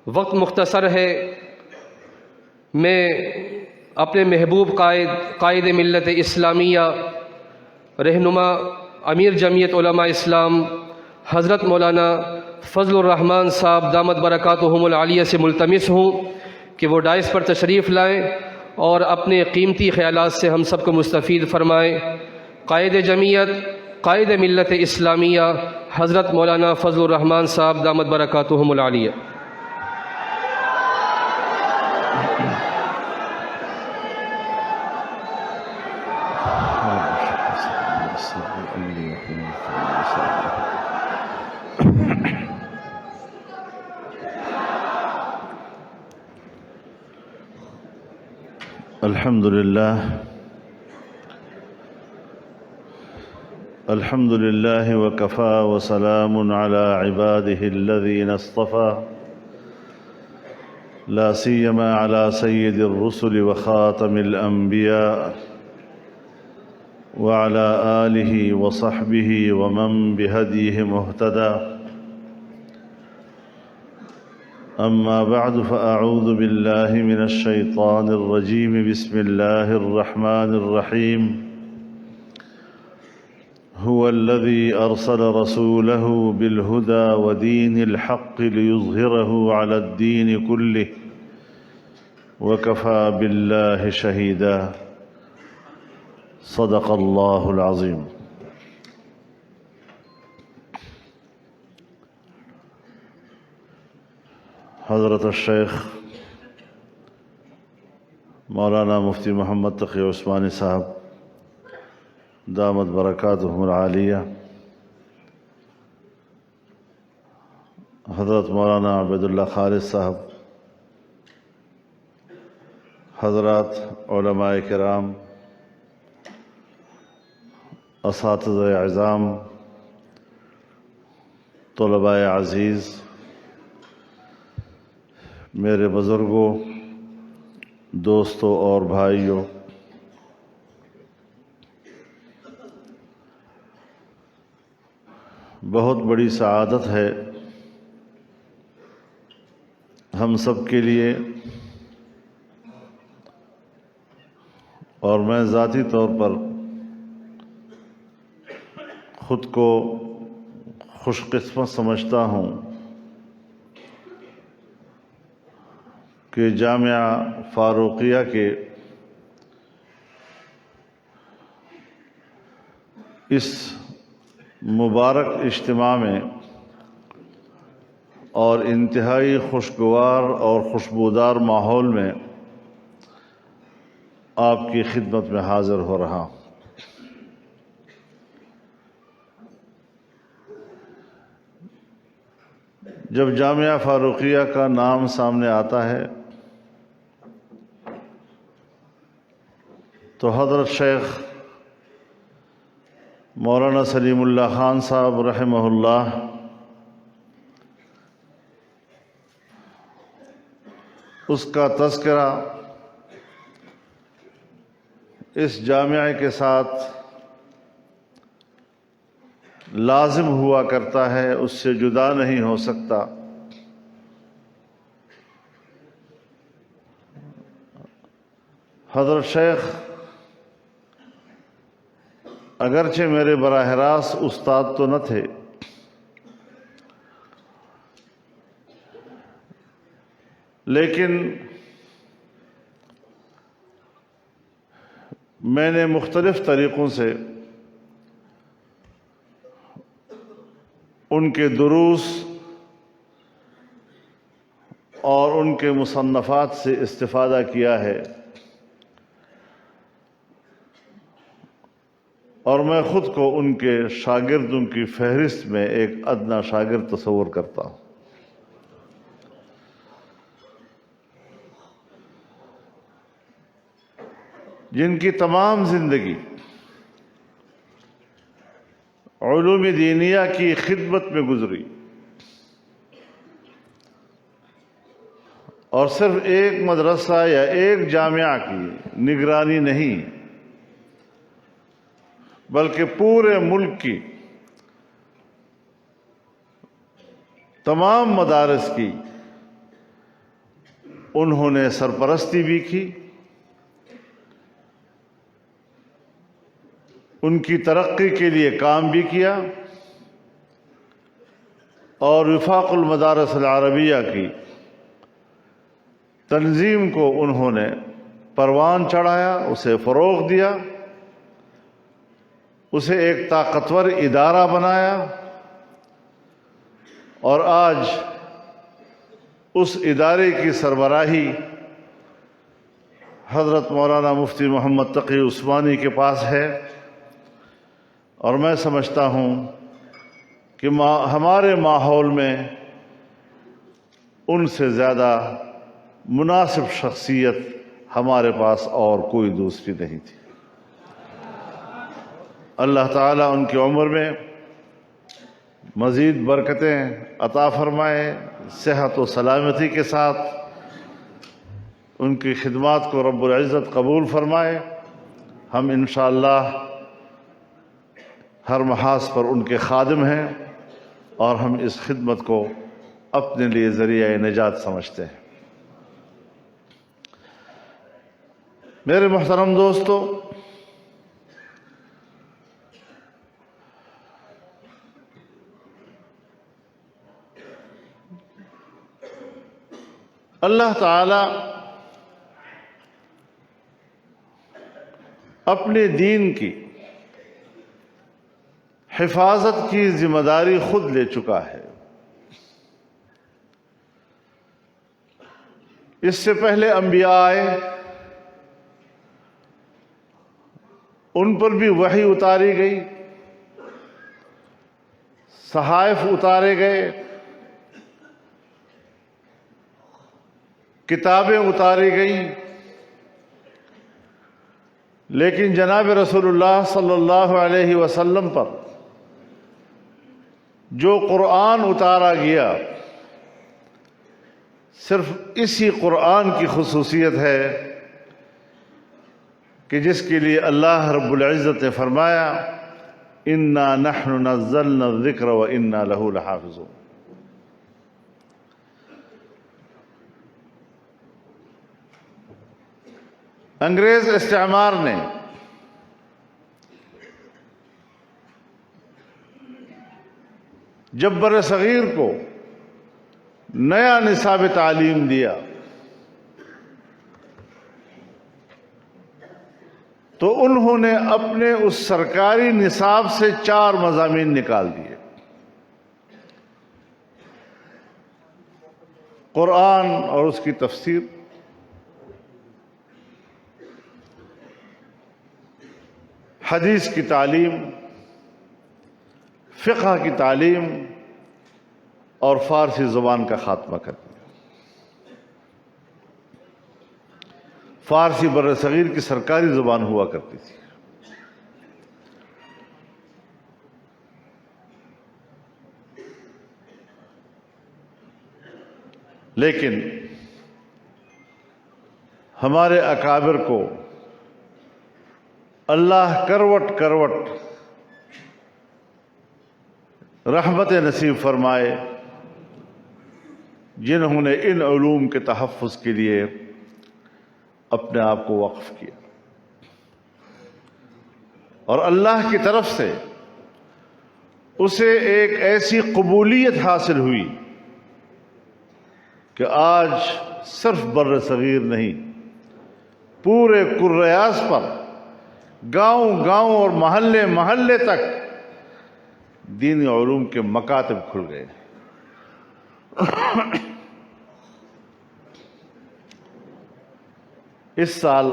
وقت مختصر ہے، میں اپنے محبوب قائد ملت اسلامیہ، رہنما امیر جمعیت علماء اسلام حضرت مولانا فضل الرحمن صاحب دامت برکاتہم العالیہ سے ملتمس ہوں کہ وہ ڈائس پر تشریف لائیں اور اپنے قیمتی خیالات سے ہم سب کو مستفید فرمائیں۔ قائد جمعیت، قائد ملت اسلامیہ حضرت مولانا فضل الرحمن صاحب دامت برکاتہم العالیہ۔ الحمد لله وكفى وسلام على عباده الذين اصطفى لا سيما على سيد الرسل وخاتم الأنبياء وعلى آله وصحبه ومن بهديه مهتدى. أما بعد فأعوذ بالله من الشيطان الرجيم. بسم الله الرحمن الرحيم. هو الذي أرسل رسوله بالهدى ودين الحق ليظهره على الدين كله وكفى بالله شهيدا. صدق الله العظيم. حضرت الشیخ مولانا مفتی محمد تقی عثمانی صاحب دامت برکاتہم العالیہ، حضرت مولانا عبید اللہ خالد صاحب، حضرات علماء کرام، اساتذہ اعظام، طلباء عزیز، میرے بزرگوں، دوستوں اور بھائیوں، بہت بڑی سعادت ہے ہم سب کے لیے، اور میں ذاتی طور پر خود کو خوش قسمت سمجھتا ہوں کہ جامعہ فاروقیہ کے اس مبارک اجتماع میں اور انتہائی خوشگوار اور خوشبودار ماحول میں آپ کی خدمت میں حاضر ہو رہا ہوں۔ جب جامعہ فاروقیہ کا نام سامنے آتا ہے تو حضرت شیخ مولانا سلیم اللہ خان صاحب رحمہ اللہ اس کا تذکرہ اس جامعہ کے ساتھ لازم ہوا کرتا ہے، اس سے جدا نہیں ہو سکتا۔ حضرت شیخ اگرچہ میرے براہ راست استاد تو نہ تھے، لیکن میں نے مختلف طریقوں سے ان کے دروس اور ان کے مصنفات سے استفادہ کیا ہے، اور میں خود کو ان کے شاگردوں کی فہرست میں ایک ادنا شاگرد تصور کرتا ہوں۔ جن کی تمام زندگی علوم دینیہ کی خدمت میں گزری، اور صرف ایک مدرسہ یا ایک جامعہ کی نگرانی نہیں بلکہ پورے ملک کی تمام مدارس کی انہوں نے سرپرستی بھی کی، ان کی ترقی کے لیے کام بھی کیا، اور وفاق المدارس العربیہ کی تنظیم کو انہوں نے پروان چڑھایا، اسے فروغ دیا، اسے ایک طاقتور ادارہ بنایا، اور آج اس ادارے کی سربراہی حضرت مولانا مفتی محمد تقی عثمانی کے پاس ہے۔ اور میں سمجھتا ہوں کہ ہمارے ماحول میں ان سے زیادہ مناسب شخصیت ہمارے پاس اور کوئی دوسری نہیں تھی۔ اللہ تعالیٰ ان کی عمر میں مزید برکتیں عطا فرمائے، صحت و سلامتی کے ساتھ ان کی خدمات کو رب العزت قبول فرمائے۔ ہم انشاءاللہ ہر محاذ پر ان کے خادم ہیں، اور ہم اس خدمت کو اپنے لیے ذریعہ نجات سمجھتے ہیں۔ میرے محترم دوستو، اللہ تعالی اپنے دین کی حفاظت کی ذمہ داری خود لے چکا ہے۔ اس سے پہلے انبیاء آئے، ان پر بھی وحی اتاری گئی، صحائف اتارے گئے، کتابیں اتاری گئیں، لیکن جناب رسول اللہ صلی اللہ علیہ وسلم پر جو قرآن اتارا گیا، صرف اسی قرآن کی خصوصیت ہے کہ جس کے لیے اللہ رب العزت نے فرمایا اِنَّا نَحْنُ نَزَّلْنَا الذِّكْرَ وَإِنَّا لَهُ لَحَافِظُونَ۔ انگریز استعمار نے جب بر صغیر کو نیا نصاب تعلیم دیا تو انہوں نے اپنے اس سرکاری نصاب سے 4 مضامین نکال دیے: قرآن اور اس کی تفسیر، حدیث کی تعلیم، فقہ کی تعلیم، اور فارسی زبان کا خاتمہ کر دیا۔ فارسی بر صغیر کی سرکاری زبان ہوا کرتی تھی، لیکن ہمارے اکابر کو اللہ کروٹ کروٹ رحمت نصیب فرمائے، جنہوں نے ان علوم کے تحفظ کے لیے اپنے آپ کو وقف کیا، اور اللہ کی طرف سے اسے ایک ایسی قبولیت حاصل ہوئی کہ آج صرف بر صغیر نہیں، پورے کرۂ پر گاؤں گاؤں اور محلے محلے تک دینی علوم کے مکاتب کھل گئے۔ اس سال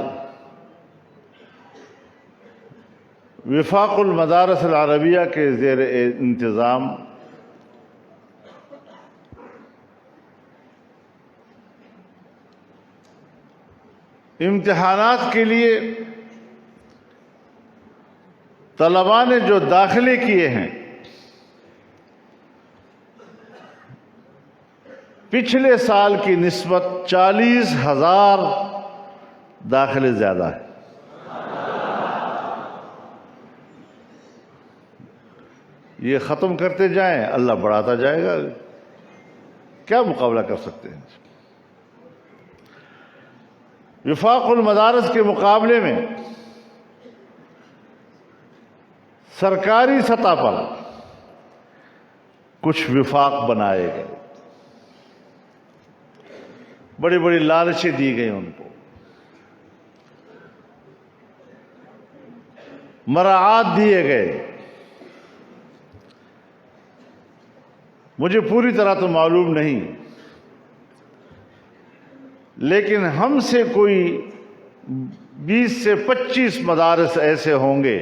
وفاق المدارس العربیہ کے زیر انتظام امتحانات کے لیے طلباء نے جو داخلے کیے ہیں، پچھلے سال کی نسبت 40,000 داخلے زیادہ ہے۔ یہ ختم کرتے جائیں، اللہ بڑھاتا جائے گا، کیا مقابلہ کر سکتے ہیں۔ وفاق المدارس کے مقابلے میں سرکاری سطح پر کچھ وفاق بنائے گئے، بڑی بڑی لالچیں دی گئی ان کو، مراعات دیے گئے۔ مجھے پوری طرح تو معلوم نہیں، لیکن ہم سے کوئی 20 سے 25 مدارس ایسے ہوں گے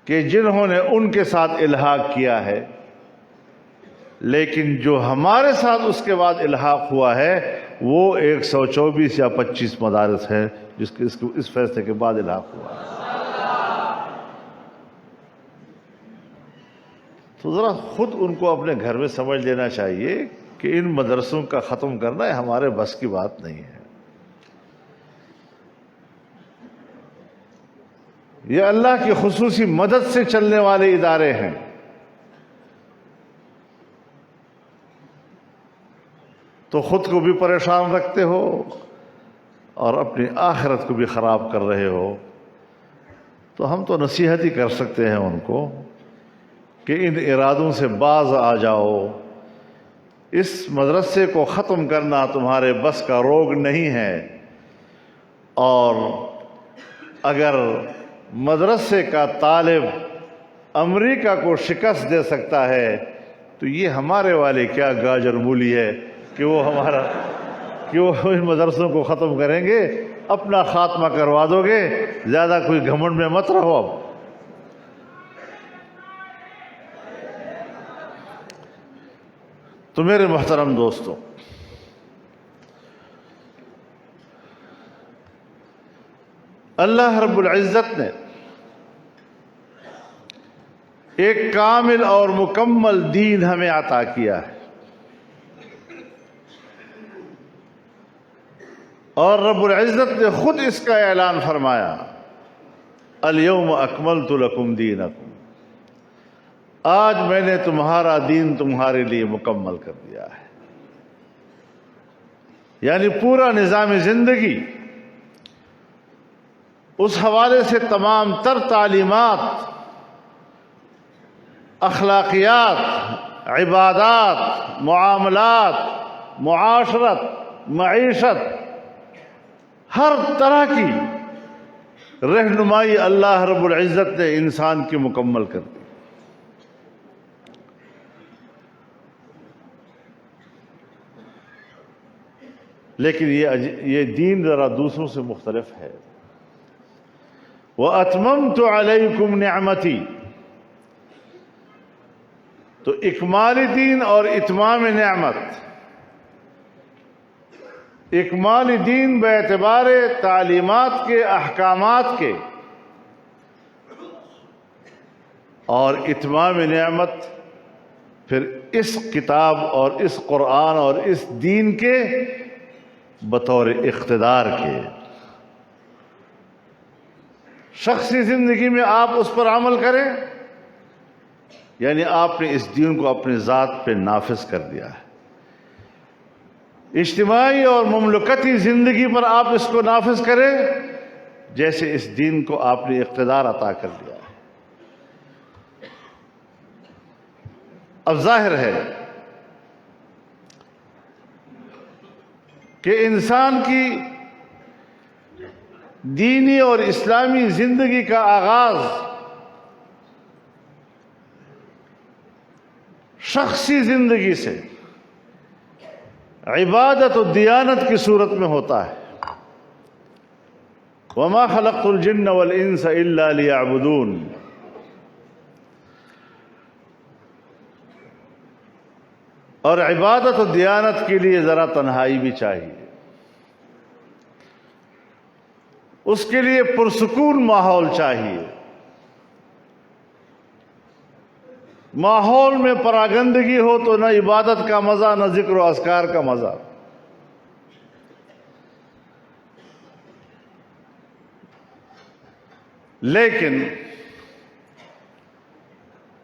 کہ جنہوں نے ان کے ساتھ الحاق کیا ہے، لیکن جو ہمارے ساتھ اس کے بعد الحاق ہوا ہے وہ 124 یا 25 مدارس ہے جس کے اس فیصلے کے بعد الحاق ہوا ہے۔ تو ذرا خود ان کو اپنے گھر میں سمجھ لینا چاہیے کہ ان مدرسوں کا ختم کرنا ہمارے بس کی بات نہیں ہے۔ یہ اللہ کی خصوصی مدد سے چلنے والے ادارے ہیں۔ تو خود کو بھی پریشان رکھتے ہو اور اپنی آخرت کو بھی خراب کر رہے ہو۔ تو ہم تو نصیحت ہی کر سکتے ہیں ان کو کہ ان ارادوں سے باز آ جاؤ، اس مدرسے کو ختم کرنا تمہارے بس کا روگ نہیں ہے، اور اگر مدرسے کا طالب امریکہ کو شکست دے سکتا ہے تو یہ ہمارے والے کیا گاجر مولی ہے کہ وہ ان مدرسوں کو ختم کریں گے۔ اپنا خاتمہ کروا دو گے، زیادہ کوئی گھمنڈ میں مت رہو۔ اب تو میرے محترم دوستو، اللہ رب العزت نے ایک کامل اور مکمل دین ہمیں عطا کیا ہے، اور رب العزت نے خود اس کا اعلان فرمایا، الیوم اکملت لکم دینکم، آج میں نے تمہارا دین تمہارے لیے مکمل کر دیا ہے۔ یعنی پورا نظام زندگی، اس حوالے سے تمام تر تعلیمات، اخلاقیات، عبادات، معاملات، معاشرت، معیشت، ہر طرح کی رہنمائی اللہ رب العزت نے انسان کی مکمل کر دی۔ لیکن یہ دین ذرا دوسروں سے مختلف ہے۔ وَأَتْمَمْتُ عَلَيْكُمْ نِعْمَتِي، تو اکمال دین اور اتمام نعمت، اکمال دین باعتبار تعلیمات کے، احکامات کے، اور اتمام نعمت پھر اس کتاب اور اس قرآن اور اس دین کے بطور اقتدار کے۔ شخصی زندگی میں آپ اس پر عمل کریں، یعنی آپ نے اس دین کو اپنی ذات پہ نافذ کر دیا ہے۔ اجتماعی اور مملکتی زندگی پر آپ اس کو نافذ کریں جیسے اس دین کو آپ نے اقتدار عطا کر دیا ہے۔ اب ظاہر ہے کہ انسان کی دینی اور اسلامی زندگی کا آغاز شخصی زندگی سے عبادت و دیانت کی صورت میں ہوتا ہے۔ وَمَا خَلَقْتُ الْجِنَّ وَالْإِنسَ إِلَّا لِيَعْبُدُونَ، اور عبادت و دیانت کے لیے ذرا تنہائی بھی چاہیے، اس کے لیے پرسکون ماحول چاہیے۔ ماحول میں پراگندگی ہو تو نہ عبادت کا مزہ، نہ ذکر و اذکار کا مزہ۔ لیکن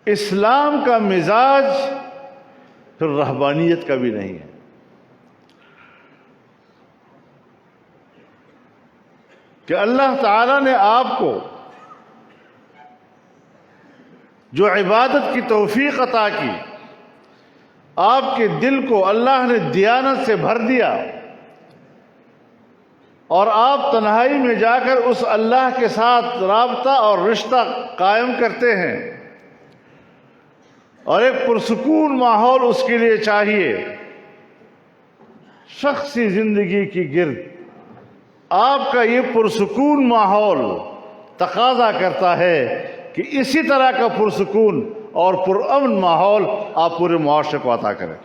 اسلام کا مزاج پھر رہبانیت کا بھی نہیں ہے۔ کہ اللہ تعالیٰ نے آپ کو جو عبادت کی توفیق عطا کی، آپ کے دل کو اللہ نے دیانت سے بھر دیا، اور آپ تنہائی میں جا کر اس اللہ کے ساتھ رابطہ اور رشتہ قائم کرتے ہیں، اور ایک پرسکون ماحول اس کے لیے چاہیے۔ شخصی زندگی کی گرد آپ کا یہ پرسکون ماحول تقاضا کرتا ہے کہ اسی طرح کا پرسکون اور پرامن ماحول آپ پورے معاشرے کو عطا کریں۔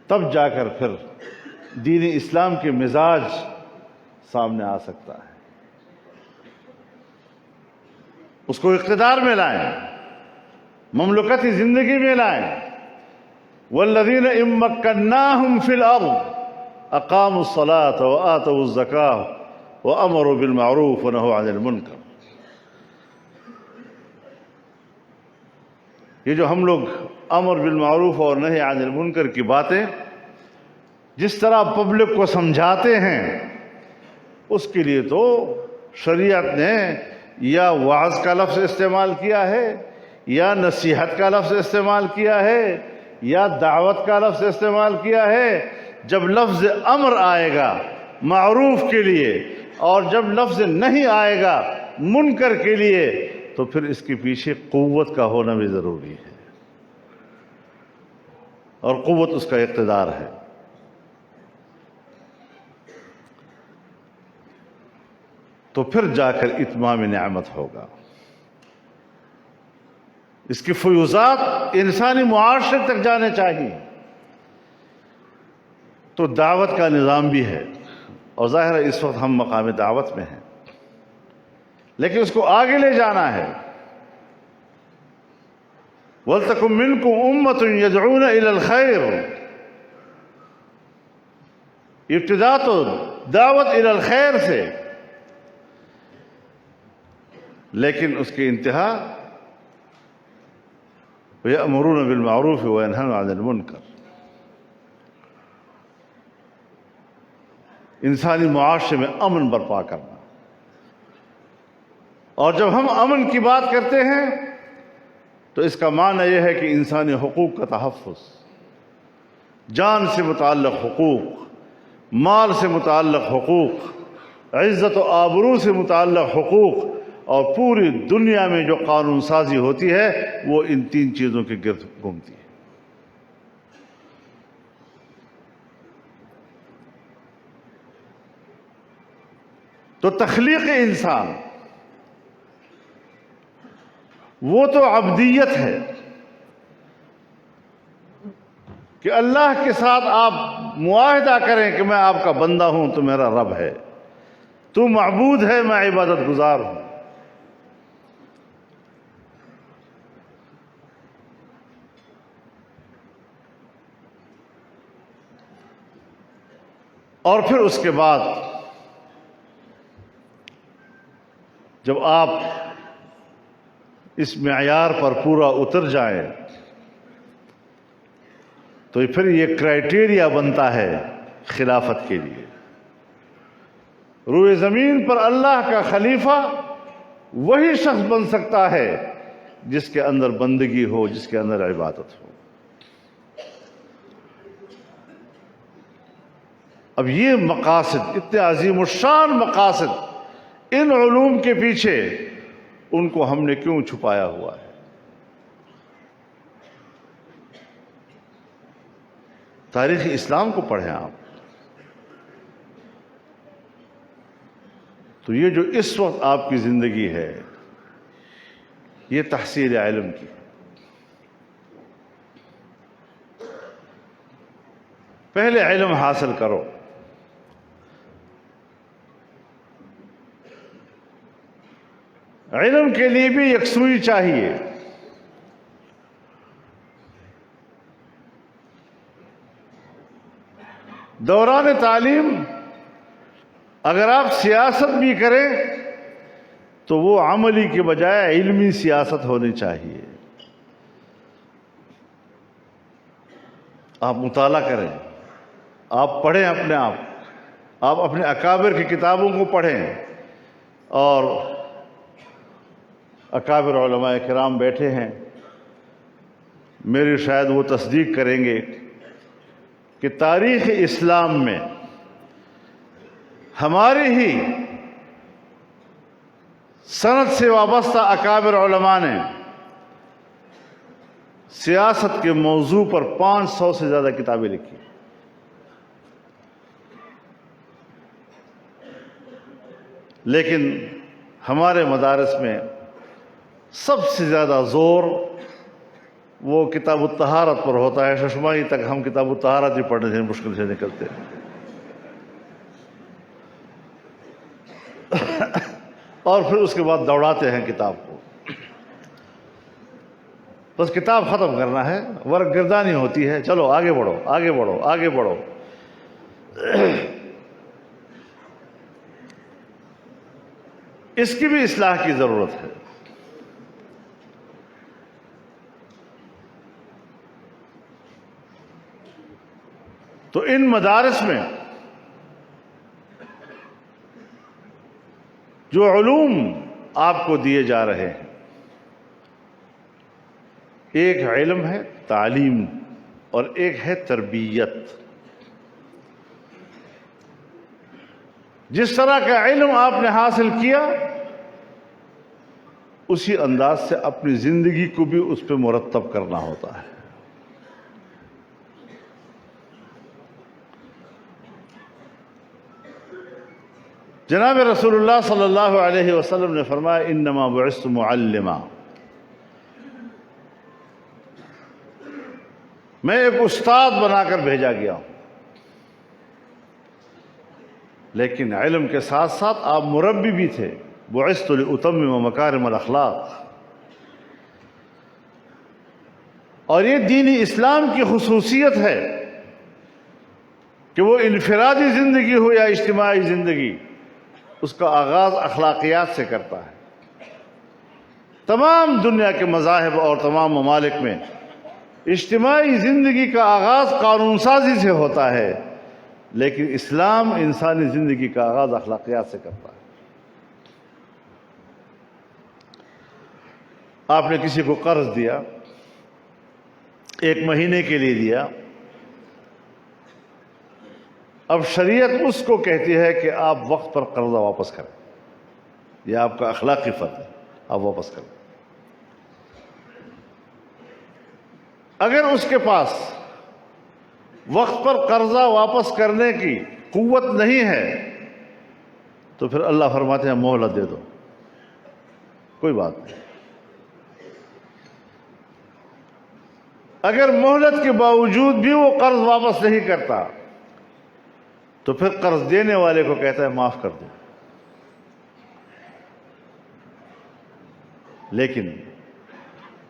تب جا کر پھر دین اسلام کے مزاج سامنے آ سکتا ہے، اس کو اقتدار میں لائیں، مملکتی زندگی میں لائیں۔ والذین ان مکناہم فی الارض اقاموا الصلاۃ وآتوا الزکاۃ وامروا بالمعروف ونہوا عن المنکر۔ یہ جو ہم لوگ امر بالمعروف اور نہی عن المنکر کی باتیں جس طرح پبلک کو سمجھاتے ہیں، اس کے لیے تو شریعت نے یا وعظ کا لفظ استعمال کیا ہے، یا نصیحت کا لفظ استعمال کیا ہے، یا دعوت کا لفظ استعمال کیا ہے۔ جب لفظ امر آئے گا معروف کے لیے، اور جب لفظ نہیں آئے گا منکر کے لیے، تو پھر اس کے پیچھے قوت کا ہونا بھی ضروری ہے، اور قوت اس کا اقتدار ہے۔ تو پھر جا کر اتمام نعمت ہوگا۔ اس کی فیوزات انسانی معاشرے تک جانے چاہیے۔ تو دعوت کا نظام بھی ہے، اور ظاہر ہے اس وقت ہم مقام دعوت میں ہیں، لیکن اس کو آگے لے جانا ہے۔ وَلْتَكُن مِّنكُمْ أُمَّةٌ يَدْعُونَ إِلَى الْخَيْرِ، ابتدا تو دعوت الی الخیر سے، لیکن اس کی انتہا وَيَأْمُرُونَ بِالْمَعْرُوفِ وَيَنْهَوْنَ عَنِ الْمُنكَرِ۔ انسانی معاشرے میں امن برپا کرنا، اور جب ہم امن کی بات کرتے ہیں تو اس کا معنی یہ ہے کہ انسانی حقوق کا تحفظ، جان سے متعلق حقوق، مال سے متعلق حقوق، عزت و آبرو سے متعلق حقوق، اور پوری دنیا میں جو قانون سازی ہوتی ہے وہ ان تین چیزوں کے گرد گھومتی ہے۔ تو تخلیق انسان وہ تو عبدیت ہے کہ اللہ کے ساتھ آپ معاہدہ کریں کہ میں آپ کا بندہ ہوں تو میرا رب ہے، تو معبود ہے میں عبادت گزار ہوں۔ اور پھر اس کے بعد جب آپ اس معیار پر پورا اتر جائیں تو پھر یہ کرائیٹیریا بنتا ہے خلافت کے لیے۔ روئے زمین پر اللہ کا خلیفہ وہی شخص بن سکتا ہے جس کے اندر بندگی ہو، جس کے اندر عبادت ہو۔ اب یہ مقاصد، اتنے عظیم الشان مقاصد، ان علوم کے پیچھے ان کو ہم نے کیوں چھپایا ہوا ہے؟ تاریخ اسلام کو پڑھیں آپ، تو یہ جو اس وقت آپ کی زندگی ہے یہ تحصیل علم کی، پہلے علم حاصل کرو، علم کے لیے بھی یکسوئی چاہیے۔ دوران تعلیم اگر آپ سیاست بھی کریں تو وہ عملی کے بجائے علمی سیاست ہونی چاہیے۔ آپ مطالعہ کریں، آپ پڑھیں اپنے آپ اپنے اکابر کی کتابوں کو پڑھیں، اور اکابر علماء کرام بیٹھے ہیں، میری شاید وہ تصدیق کریں گے کہ تاریخ اسلام میں ہماری ہی سند سے وابستہ اکابر علماء نے سیاست کے موضوع پر 500 سے زیادہ کتابیں لکھی. لیکن ہمارے مدارس میں سب سے زیادہ زور وہ کتاب الطہارت پر ہوتا ہے. ششماہی تک ہم کتاب الطہارت ہی پڑھنے سے مشکل سے نکلتے ہیں. اور پھر اس کے بعد دوڑاتے ہیں کتاب کو. بس کتاب ختم کرنا ہے، ورق گردانی ہوتی ہے، چلو آگے بڑھو آگے بڑھو آگے بڑھو. اس کی بھی اصلاح کی ضرورت ہے. تو ان مدارس میں جو علوم آپ کو دیے جا رہے ہیں، ایک علم ہے تعلیم اور ایک ہے تربیت. جس طرح کا علم آپ نے حاصل کیا، اسی انداز سے اپنی زندگی کو بھی اس پہ مرتب کرنا ہوتا ہے. جناب رسول اللہ صلی اللہ علیہ وسلم نے فرمایا انما بعثت معلما، میں ایک استاد بنا کر بھیجا گیا ہوں. لیکن علم کے ساتھ ساتھ آپ مربی بھی تھے. بعثت لأتمم مکارم الاخلاق. اور یہ دین اسلام کی خصوصیت ہے کہ وہ انفرادی زندگی ہو یا اجتماعی زندگی، اس کا آغاز اخلاقیات سے کرتا ہے. تمام دنیا کے مذاہب اور تمام ممالک میں اجتماعی زندگی کا آغاز قانون سازی سے ہوتا ہے، لیکن اسلام انسانی زندگی کا آغاز اخلاقیات سے کرتا ہے. آپ نے کسی کو قرض دیا، 1 مہینے کے لیے دیا. اب شریعت اس کو کہتی ہے کہ آپ وقت پر قرضہ واپس کریں. یہ آپ کا اخلاقی فرض ہے، آپ واپس کریں. اگر اس کے پاس وقت پر قرضہ واپس کرنے کی قوت نہیں ہے تو پھر اللہ فرماتے ہیں مہلت دے دو، کوئی بات نہیں. اگر مہلت کے باوجود بھی وہ قرض واپس نہیں کرتا تو پھر قرض دینے والے کو کہتا ہے معاف کر دو. لیکن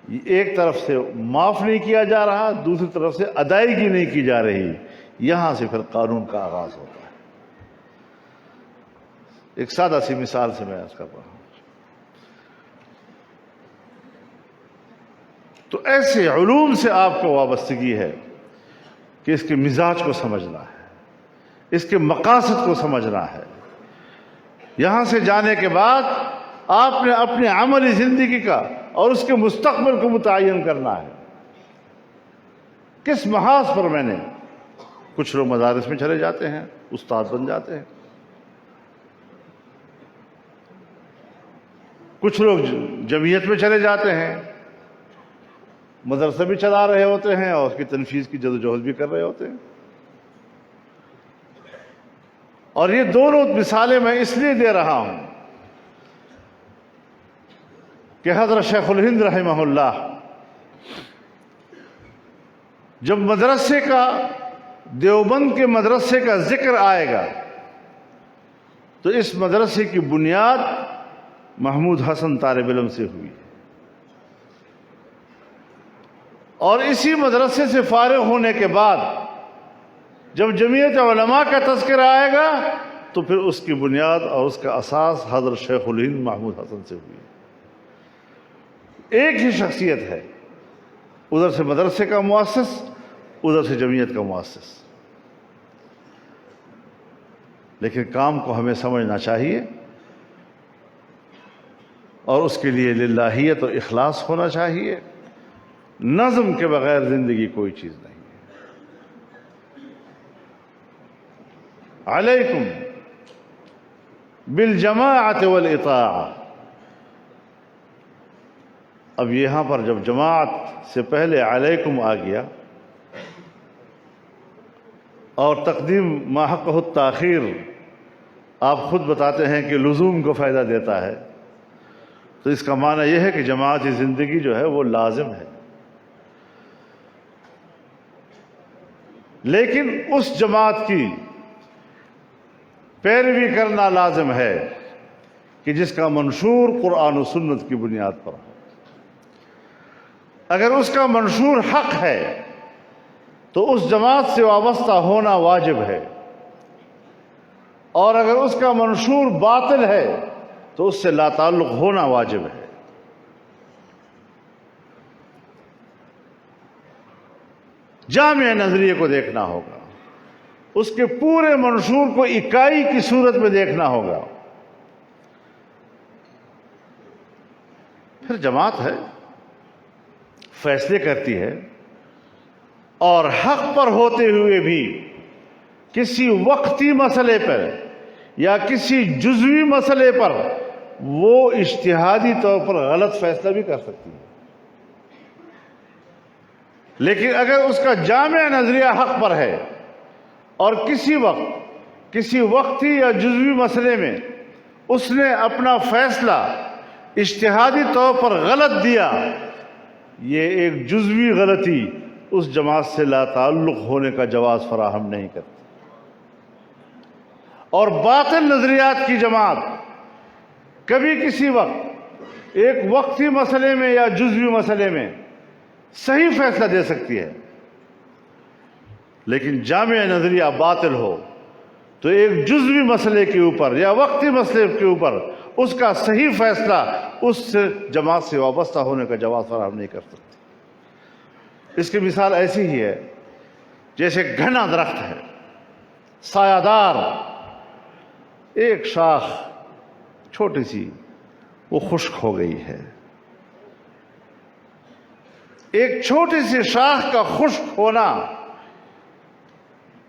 ایک طرف سے معاف نہیں کیا جا رہا، دوسری طرف سے ادائیگی نہیں کی جا رہی. یہاں سے پھر قانون کا آغاز ہوتا ہے. ایک سادہ سی مثال سے میں عرض کر رہا ہوں. تو ایسے علوم سے آپ کو وابستگی ہے کہ اس کے مزاج کو سمجھنا ہے، اس کے مقاصد کو سمجھنا ہے. یہاں سے جانے کے بعد آپ نے اپنے عملی زندگی کا اور اس کے مستقبل کو متعین کرنا ہے. کس محاذ پر میں نے، کچھ لوگ مدارس میں چلے جاتے ہیں، استاد بن جاتے ہیں. کچھ لوگ جمعیت میں چلے جاتے ہیں، مدرسہ بھی چلا رہے ہوتے ہیں اور اس کی تنفیذ کی جدوجہد بھی کر رہے ہوتے ہیں. اور یہ دونوں مثالیں میں اس لیے دے رہا ہوں کہ حضرت شیخ الہند رحمہ اللہ جب مدرسے کا، دیوبند کے مدرسے کا ذکر آئے گا تو اس مدرسے کی بنیاد محمود حسن طالب علم سے ہوئی. اور اسی مدرسے سے فارغ ہونے کے بعد جب جمعیت علماء کا تذکرہ آئے گا تو پھر اس کی بنیاد اور اس کا اساس حضرت شیخ الہند محمود حسن سے ہوئی. ایک ہی شخصیت ہے، ادھر سے مدرسے کا مؤسس، ادھر سے جمعیت کا مؤسس. لیکن کام کو ہمیں سمجھنا چاہیے اور اس کے لیے للہیت اور اخلاص ہونا چاہیے. نظم کے بغیر زندگی کوئی چیز نہیں ہے. علیکم بالجماعت والاطاعہ. اب یہاں پر جب جماعت سے پہلے علیکم آ گیا اور تقدیم ما حقہ التاخیر آپ خود بتاتے ہیں کہ لزوم کو فائدہ دیتا ہے، تو اس کا معنی یہ ہے کہ جماعتی زندگی جو ہے وہ لازم ہے. لیکن اس جماعت کی پیروی کرنا لازم ہے کہ جس کا منشور قرآن و سنت کی بنیاد پر ہو. اگر اس کا منشور حق ہے تو اس جماعت سے وابستہ ہونا واجب ہے، اور اگر اس کا منشور باطل ہے تو اس سے لا تعلق ہونا واجب ہے. جامع نظریے کو دیکھنا ہوگا، اس کے پورے منشور کو اکائی کی صورت میں دیکھنا ہوگا. پھر جماعت ہے، فیصلے کرتی ہے، اور حق پر ہوتے ہوئے بھی کسی وقتی مسئلے پر یا کسی جزوی مسئلے پر وہ اجتہادی طور پر غلط فیصلہ بھی کر سکتی ہے. لیکن اگر اس کا جامع نظریہ حق پر ہے اور کسی وقت کسی وقتی یا جزوی مسئلے میں اس نے اپنا فیصلہ اجتہادی طور پر غلط دیا، یہ ایک جزوی غلطی اس جماعت سے لا تعلق ہونے کا جواز فراہم نہیں کرتی. اور باطل نظریات کی جماعت کبھی کسی وقت ایک وقتی مسئلے میں یا جزوی مسئلے میں صحیح فیصلہ دے سکتی ہے، لیکن جامع نظریہ باطل ہو تو ایک جزوی مسئلے کے اوپر یا وقتی مسئلے کے اوپر اس کا صحیح فیصلہ اس جماعت سے وابستہ ہونے کا جواز فراہم نہیں کر سکتی. اس کی مثال ایسی ہی ہے جیسے گھنا درخت ہے، سایہ دار، ایک شاخ چھوٹی سی وہ خشک ہو گئی ہے. ایک چھوٹی سی شاخ کا خشک ہونا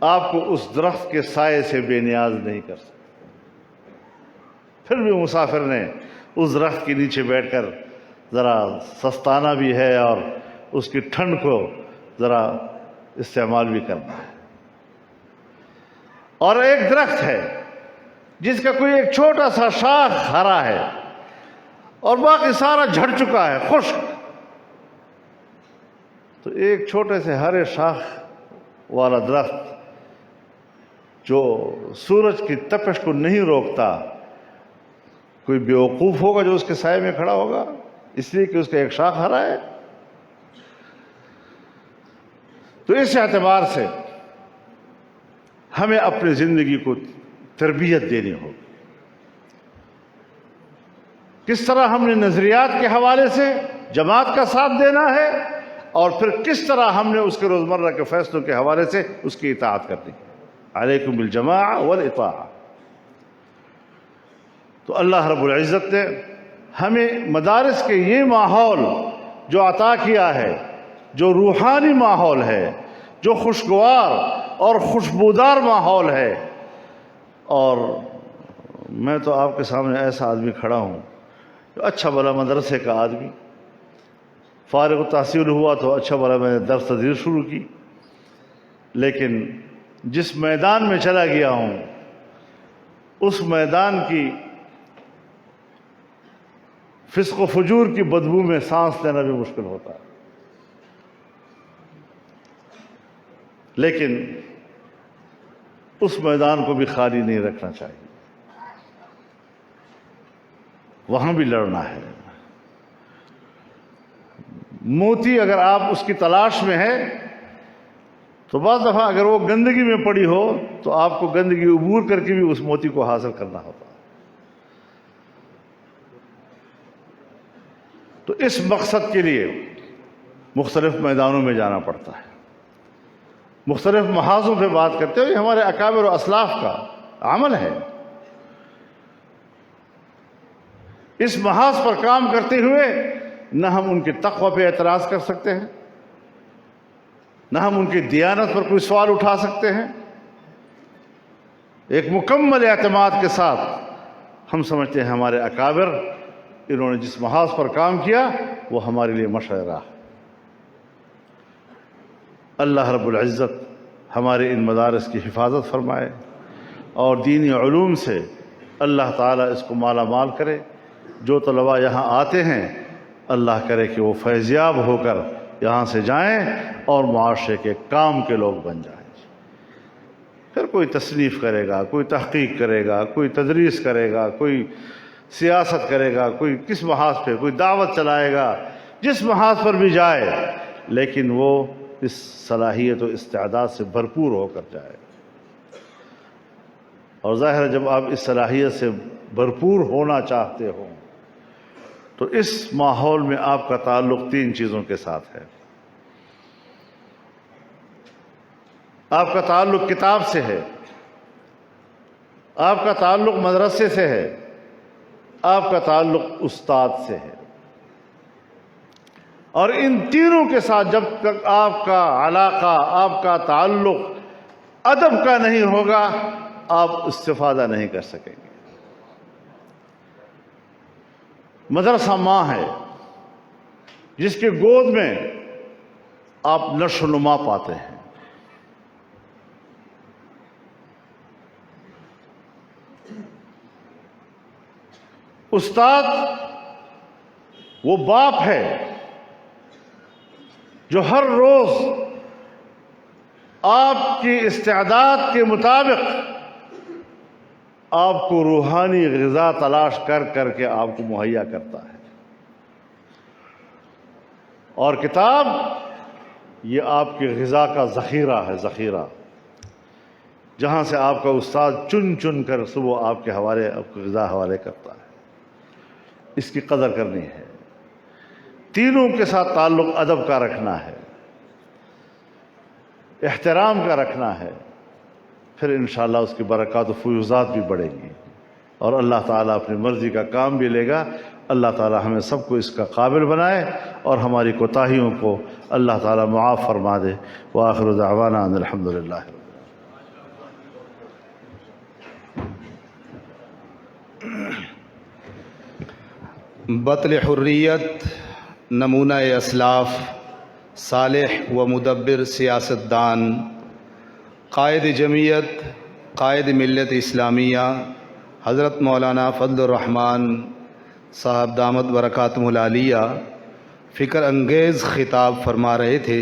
آپ کو اس درخت کے سائے سے بے نیاز نہیں کر سکتا. پھر بھی مسافر نے اس درخت کے نیچے بیٹھ کر ذرا سستانا بھی ہے اور اس کی ٹھنڈ کو ذرا استعمال بھی کرنا ہے. اور ایک درخت ہے جس کا کوئی ایک چھوٹا سا شاخ ہرا ہے اور باقی سارا جھڑ چکا ہے، خشک. تو ایک چھوٹے سے ہرے شاخ والا درخت جو سورج کی تپش کو نہیں روکتا، کوئی بیوقوف ہوگا جو اس کے سائے میں کھڑا ہوگا اس لیے کہ اس کا ایک شاخ ہرا ہے؟ تو اس اعتبار سے ہمیں اپنی زندگی کو تربیت دینی ہوگی. کس طرح ہم نے نظریات کے حوالے سے جماعت کا ساتھ دینا ہے، اور پھر کس طرح ہم نے اس کے روزمرہ کے فیصلوں کے حوالے سے اس کی اطاعت کرنی ہے. علیکم بالجماعہ والاطاعہ. تو اللہ رب العزت نے ہمیں مدارس کے یہ ماحول جو عطا کیا ہے، جو روحانی ماحول ہے، جو خوشگوار اور خوشبودار ماحول ہے. اور میں تو آپ کے سامنے ایسا آدمی کھڑا ہوں جو اچھا بھلا مدرسے کا آدمی، فارغ التحصیل ہوا تو اچھا بھلا میں نے درس تدریس شروع کی، لیکن جس میدان میں چلا گیا ہوں اس میدان کی فسق و فجور کی بدبو میں سانس لینا بھی مشکل ہوتا ہے. لیکن اس میدان کو بھی خالی نہیں رکھنا چاہیے، وہاں بھی لڑنا ہے. موتی اگر آپ اس کی تلاش میں ہیں تو بعض دفعہ اگر وہ گندگی میں پڑی ہو تو آپ کو گندگی عبور کر کے بھی اس موتی کو حاصل کرنا ہوتا. تو اس مقصد کے لیے مختلف میدانوں میں جانا پڑتا ہے، مختلف محاذوں پہ بات کرتے ہوئے ہمارے اکابر و اسلاف کا عمل ہے. اس محاذ پر کام کرتے ہوئے نہ ہم ان کے تقوی پہ اعتراض کر سکتے ہیں، نہ ہم ان کی دیانت پر کوئی سوال اٹھا سکتے ہیں. ایک مکمل اعتماد کے ساتھ ہم سمجھتے ہیں ہمارے اکابر انہوں نے جس محاذ پر کام کیا وہ ہمارے لیے مشعرہ ہے. اللہ رب العزت ہمارے ان مدارس کی حفاظت فرمائے اور دینی علوم سے اللہ تعالیٰ اس کو مالا مال کرے. جو طلباء یہاں آتے ہیں اللہ کرے کہ وہ فیضیاب ہو کر یہاں سے جائیں اور معاشرے کے کام کے لوگ بن جائیں. پھر کوئی تصنیف کرے گا، کوئی تحقیق کرے گا، کوئی تدریس کرے گا، کوئی سیاست کرے گا، کوئی کس محاذ پہ، کوئی دعوت چلائے گا، جس محاذ پر بھی جائے لیکن وہ اس صلاحیت و استعداد سے بھرپور ہو کر جائے. اور ظاہر ہے جب آپ اس صلاحیت سے بھرپور ہونا چاہتے ہو تو اس ماحول میں آپ کا تعلق 3 چیزوں کے ساتھ ہے. آپ کا تعلق کتاب سے ہے، آپ کا تعلق مدرسے سے ہے، آپ کا تعلق استاد سے ہے. اور ان تینوں کے ساتھ جب تک آپ کا علاقہ، آپ کا تعلق ادب کا نہیں ہوگا آپ استفادہ نہیں کر سکیں گے. مدرسہ ماں ہے جس کے گود میں آپ نشو و نما پاتے ہیں. استاد وہ باپ ہے جو ہر روز آپ کی استعداد کے مطابق آپ کو روحانی غذا تلاش کر کر کے آپ کو مہیا کرتا ہے. اور کتاب یہ آپ کی غذا کا ذخیرہ ہے، ذخیرہ جہاں سے آپ کا استاد چن چن کر صبح آپ کے حوالے، آپ کو غذا حوالے کرتا ہے. اس کی قدر کرنی ہے. تینوں کے ساتھ تعلق ادب کا رکھنا ہے، احترام کا رکھنا ہے. پھر انشاءاللہ اس کی برکات و فیوزات بھی بڑھیں گی اور اللہ تعالیٰ اپنی مرضی کا کام بھی لے گا. اللہ تعالیٰ ہمیں سب کو اس کا قابل بنائے اور ہماری کوتاہیوں کو اللہ تعالیٰ معاف فرما دے. وآخر دعوانا ان الحمدللہ. بطل حریت نمونہ اسلاف، صالح و مدبر سیاستدان، قائد جمعیت، قائد ملت اسلامیہ حضرت مولانا فضل الرحمن صاحب دامت برکاتہم العالیہ فکر انگیز خطاب فرما رہے تھے.